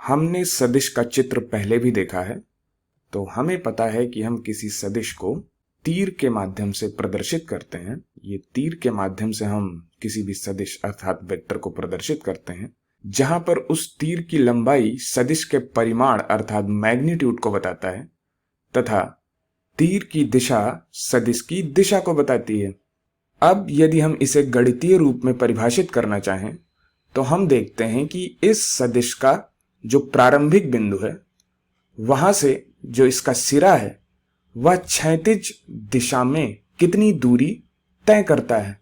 हमने सदिश का चित्र पहले भी देखा है, तो हमें पता है कि हम किसी सदिश को तीर के माध्यम से प्रदर्शित करते हैं। ये तीर के माध्यम से हम किसी भी सदिश अर्थात वेक्टर को प्रदर्शित करते हैं, जहां पर उस तीर की लंबाई सदिश के परिमाण अर्थात मैग्नीट्यूड को बताता है तथा तीर की दिशा सदिश की दिशा को बताती है। अब यदि हम इसे गणितीय रूप में परिभाषित करना चाहें तो हम देखते हैं कि इस सदिश का जो प्रारंभिक बिंदु है वहां से जो इसका सिरा है वह क्षैतिज दिशा में कितनी दूरी तय करता है।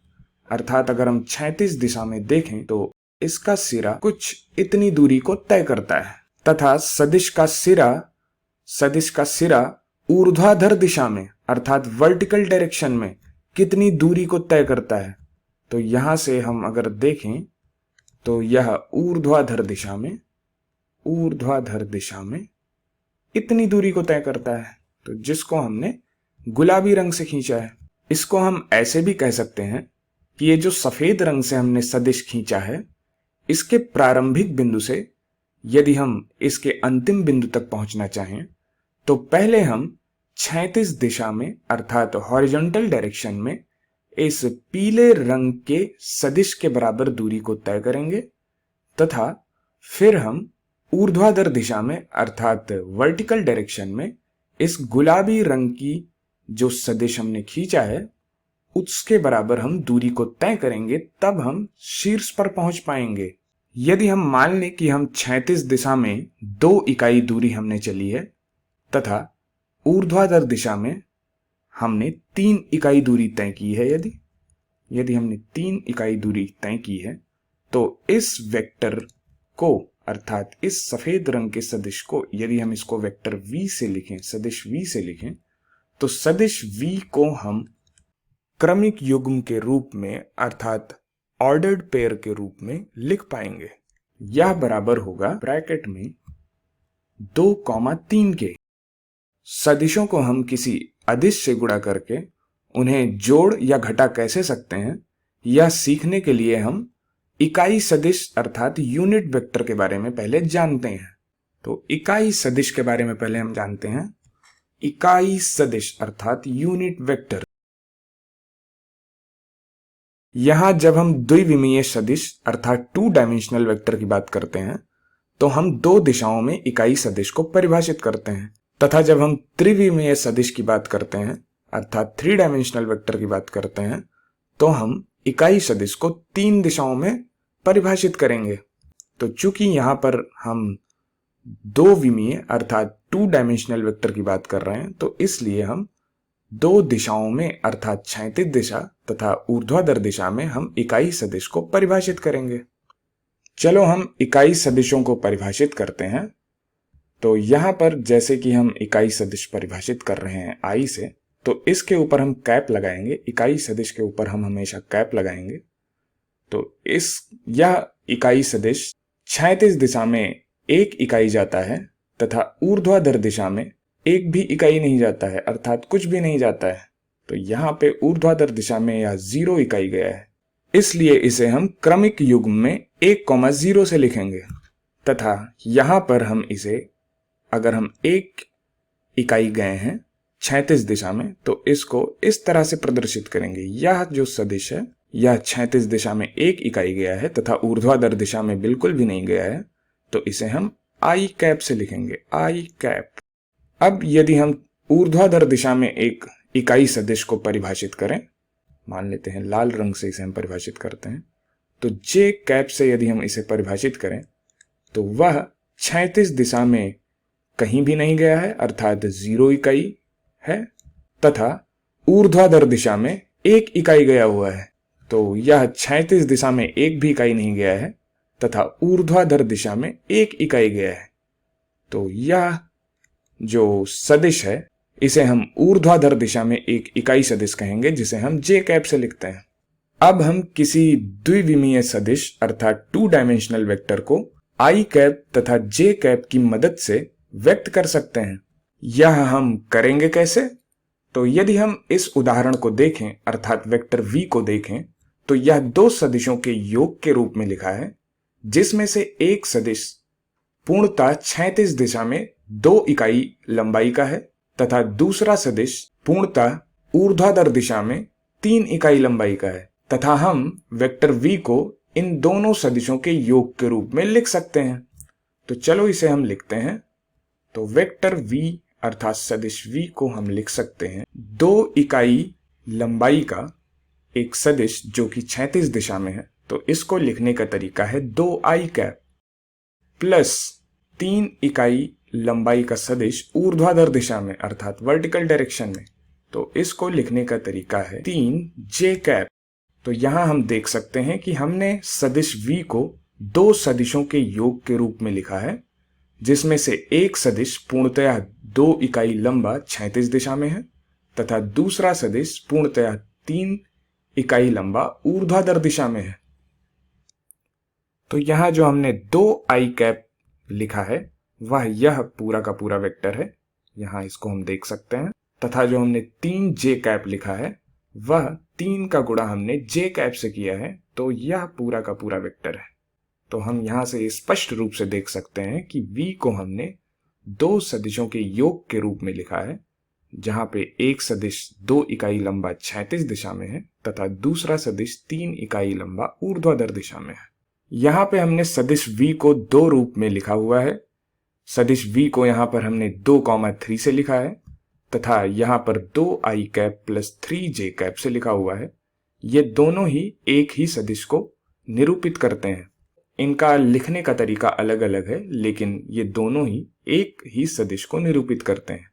अर्थात अगर हम क्षैतिज दिशा में देखें तो इसका सिरा कुछ इतनी दूरी को तय करता है तथा सदिश का सिरा ऊर्ध्वाधर दिशा में अर्थात वर्टिकल डायरेक्शन में कितनी दूरी को तय करता है। तो यहां से हम अगर देखें तो यह ऊर्ध्वाधर दिशा में इतनी दूरी को तय करता है, तो जिसको हमने गुलाबी रंग से खींचा है। इसको हम ऐसे भी कह सकते हैं कि ये जो सफेद रंग से हमने सदिश खींचा है, इसके प्रारंभिक बिंदु से यदि हम इसके अंतिम बिंदु तक पहुंचना चाहें तो पहले हम क्षैतिज दिशा में अर्थात हॉरिजॉन्टल डायरेक्शन में इस पीले रंग के सदिश के बराबर दूरी को तय करेंगे तथा फिर हम ऊर्ध्वाधर दिशा में अर्थात वर्टिकल डायरेक्शन में इस गुलाबी रंग की जो सदिश हमने खींचा है उसके बराबर हम दूरी को तय करेंगे, तब हम शीर्ष पर पहुंच पाएंगे। यदि हम मान लें कि हम क्षैतिज दिशा में 2 इकाई दूरी हमने चली है तथा ऊर्ध्वाधर दिशा में हमने 3 इकाई दूरी तय की है, यदि हमने 3 इकाई दूरी तय की है तो इस वेक्टर को अर्थात इस सफेद रंग के सदिश को यदि हम इसको वेक्टर v से लिखें, सदिश v से लिखें, तो सदिश v को हम क्रमिक युग्म के रूप में अर्थात ऑर्डर्ड पेयर के रूप में लिख पाएंगे। यह बराबर होगा ब्रैकेट में 2,3 के। सदिशों को हम किसी अदिश से गुणा करके उन्हें जोड़ या घटा कैसे सकते हैं, यह सीखने के लिए हम इकाई सदिश अर्थात यूनिट वेक्टर के बारे में पहले जानते हैं। तो इकाई सदिश के बारे में पहले हम जानते हैं। इकाई सदिश अर्थात यूनिट वेक्टर, यहां जब हम द्विविमीय सदिश अर्थात 2 डायमेंशनल वेक्टर की बात करते हैं तो हम 2 दिशाओं में इकाई सदिश को परिभाषित करते हैं, तथा जब हम त्रिविमीय सदिश की बात करते हैं अर्थात 3 डायमेंशनल वेक्टर की बात करते हैं तो हम इकाई सदिश को 3 दिशाओं में परिभाषित करेंगे। तो चूंकि यहां पर हम 2 विमीय अर्थात 2 डायमेंशनल वेक्टर की बात कर रहे हैं तो इसलिए हम 2 दिशाओं में अर्थात क्षैतिज दिशा तथा ऊर्ध्वाधर दिशा में हम इकाई सदिश को परिभाषित करेंगे। चलो हम इकाई सदिशों को परिभाषित करते हैं। तो यहां पर जैसे कि हम इकाई सदिश परिभाषित कर रहे हैं आई से, तो इसके ऊपर हम कैप लगाएंगे। इकाई सदिश के ऊपर हम हमेशा कैप लगाएंगे। तो यह इकाई सदिश क्षैतिज दिशा में 1 इकाई जाता है तथा ऊर्ध्वाधर दिशा में 1 भी इकाई नहीं जाता है, अर्थात कुछ भी नहीं जाता है। तो यहाँ पे ऊर्ध्वाधर दिशा में यह 0 इकाई गया है, इसलिए इसे हम क्रमिक युग्म में 1,0 से लिखेंगे तथा यहां पर हम इसे अगर हम 1 इकाई गए हैं क्षैतिज दिशा में तो इसको इस तरह से प्रदर्शित करेंगे। यह जो सदिश है यह क्षैतिज दिशा में 1 इकाई गया है तथा ऊर्ध्वाधर दिशा में बिल्कुल भी नहीं गया है, तो इसे हम आई कैप से लिखेंगे, आई कैप। अब यदि हम ऊर्ध्वाधर दिशा में 1 इकाई सदिश को परिभाषित करें, मान लेते हैं लाल रंग से इसे हम परिभाषित करते हैं, तो जे कैप से यदि हम इसे परिभाषित करें तो वह क्षैतिज दिशा में कहीं भी नहीं गया है अर्थात 0 इकाई है तथा ऊर्ध्वाधर दिशा में 1 इकाई गया हुआ है। तो यह क्षैतिज दिशा में 1 भी इकाई नहीं गया है तथा ऊर्ध्वाधर दिशा में 1 इकाई गया है। तो यह जो सदिश है इसे हम ऊर्ध्वाधर दिशा में 1 इकाई सदिश कहेंगे, जिसे हम जे कैप से लिखते हैं। अब हम किसी द्विविमीय सदिश अर्थात 2 डायमेंशनल वेक्टर को आई कैप तथा जे कैप की मदद से व्यक्त कर सकते हैं। यह हम करेंगे कैसे? तो यदि हम इस उदाहरण को देखें अर्थात वेक्टर v को देखें तो यह 2 सदिशों के योग के रूप में लिखा है, जिसमें से एक सदिश पूर्णतः क्षैतिज दिशा में 2 इकाई लंबाई का है तथा दूसरा सदिश पूर्णतः ऊर्ध्वाधर दिशा में 3 इकाई लंबाई का है तथा हम वेक्टर v को इन दोनों सदिशों के योग के रूप में लिख सकते हैं। तो चलो इसे हम लिखते हैं। तो वेक्टर v अर्थात सदिश v को हम लिख सकते हैं 2 इकाई लंबाई का एक सदिश जो कि क्षैतिज दिशा में है। तो इसको लिखने का तरीका है 2i कैप प्लस 3 इकाई लंबाई का सदिश ऊर्ध्वाधर दिशा में अर्थात वर्टिकल डायरेक्शन में। तो इसको लिखने का तरीका है 3j कैप। तो यहां हम देख सकते हैं कि हमने सदिश v को 2 सदिशों के योग के रूप में लिखा है, जिसमें से एक सदिश पूर्णतया 2 इकाई लंबा क्षैतिज दिशा में है तथा दूसरा सदिश पूर्णतया 3 इकाई लंबा ऊर्ध्वाधर दिशा में है। तो यहां जो हमने 2i कैप लिखा है वह यह पूरा का पूरा वेक्टर है, यहां इसको हम देख सकते हैं। तथा जो हमने 3j कैप लिखा है वह 3 का गुणा हमने j कैप से किया है, तो यह पूरा का पूरा वेक्टर है। तो हम यहां से स्पष्ट रूप से देख सकते हैं कि v को हमने 2 सदिशों के योग के रूप में लिखा है, जहां पे एक सदिश 2 इकाई लंबा क्षैतिज दिशा में है तथा दूसरा सदिश 3 इकाई लंबा ऊर्ध्वाधर दिशा में है। यहां पे हमने सदिश v को 2 रूप में लिखा हुआ है। सदिश v को यहां पर हमने 2,3 से लिखा है तथा यहां पर 2i cap plus 3j cap से लिखा हुआ है। ये दोनों ही एक ही सदिश को निरूपित करते हैं। इनका लिखने का तरीका अलग अलग है, लेकिन ये दोनों ही एक ही सदिश को निरूपित करते हैं।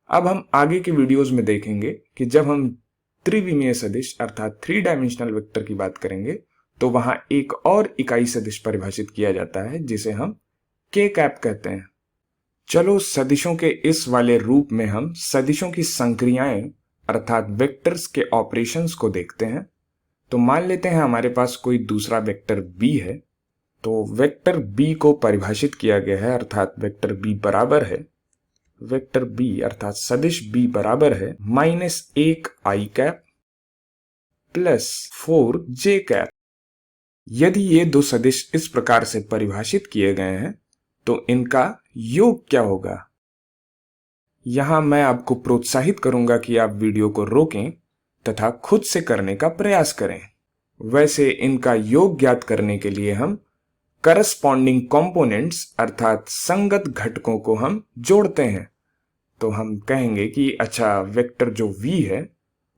अब हम आगे के वीडियोस में देखेंगे कि जब हम त्रिविमीय सदिश अर्थात 3 डायमेंशनल वेक्टर की बात करेंगे तो वहां एक और इकाई सदिश परिभाषित किया जाता है जिसे हम k कैप कहते हैं। चलो सदिशों के इस वाले रूप में हम सदिशों की संक्रियाएं अर्थात वेक्टर्स के ऑपरेशंस को देखते हैं। तो मान लेते हैं हमारे पास कोई दूसरा वेक्टर b है। तो वेक्टर b को परिभाषित किया गया है अर्थात वेक्टर b बराबर है, वेक्टर b अर्थात सदिश b बराबर है -1i cap plus 4j cap. यदि ये दो सदिश इस प्रकार से परिभाषित किए गए हैं तो इनका योग क्या होगा? यहां मैं आपको प्रोत्साहित करूंगा कि आप वीडियो को रोकें तथा खुद से करने का प्रयास करें। वैसे इनका योग ज्ञात करने के लिए हम करस्पॉन्डिंग कंपोनेंट्स अर्थात संगत घटकों को हम जोड़ते हैं। तो हम कहेंगे कि अच्छा वेक्टर जो v है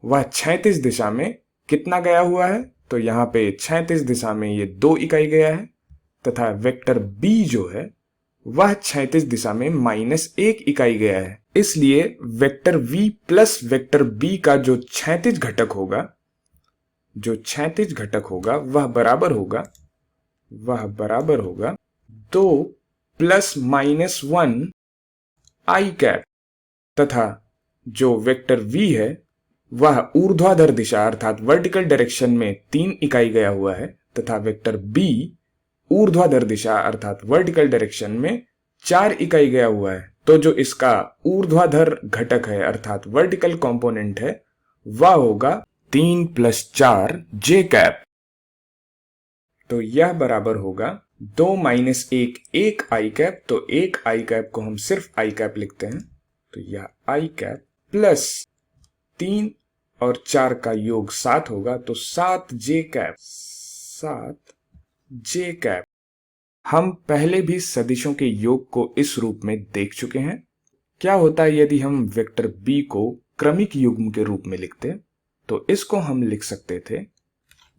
वह क्षैतिज दिशा में कितना गया हुआ है, तो यहाँ पे क्षैतिज दिशा में ये 2 इकाई गया है तथा वेक्टर b जो है वह क्षैतिज दिशा में -1 इकाई गया है। इसलिए vector v plus vector b का जो क्षैतिज घटक होगा वह बराबर होगा 2 + -1 i कैप तथा जो वेक्टर v है वह ऊर्ध्वाधर दिशा अर्थात वर्टिकल डायरेक्शन में 3 इकाई गया हुआ है तथा वेक्टर b ऊर्ध्वाधर दिशा अर्थात वर्टिकल डायरेक्शन में 4 इकाई गया हुआ है। तो जो इसका ऊर्ध्वाधर घटक है अर्थात वर्टिकल कंपोनेंट है वह होगा 3 + 4 j कैप। तो यह बराबर होगा 2 - 1 i कैप। तो 1 i कैप को हम सिर्फ i कैप लिखते हैं, तो यह i कैप प्लस 3 और 4 का योग 7 होगा, तो 7j कैप। हम पहले भी सदिशों के योग को इस रूप में देख चुके हैं। क्या होता है यदि हम वेक्टर b को क्रमिक युग्म के रूप में लिखते, तो इसको हम लिख सकते थे,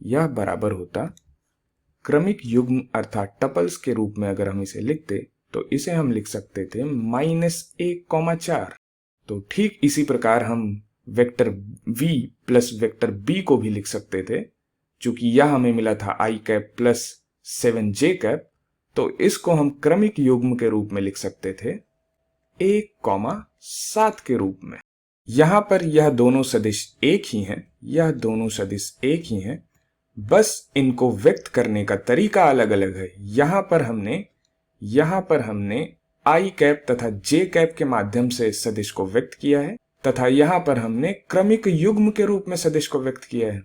यह बराबर होता क्रमिक युग्म अर्थात टपल्स के रूप में अगर हम इसे लिखते तो इसे हम लिख सकते थे -1,4। तो ठीक इसी प्रकार हम vector v plus vector b को भी लिख सकते थे, चूंकि यह हमें मिला था i cap plus 7j cap, तो इसको हम क्रमिक युग्म के रूप में लिख सकते थे 1,7 के रूप में। यहां पर यह दोनों सदिश एक ही हैं, बस इनको व्यक्त करने का तरीका अलग अलग है। यहां पर हमने i कैप तथा j कैप के माध्यम से सदिश को व्यक्त किया है तथा यहां पर हमने क्रमिक युग्म के रूप में सदिश को व्यक्त किया है।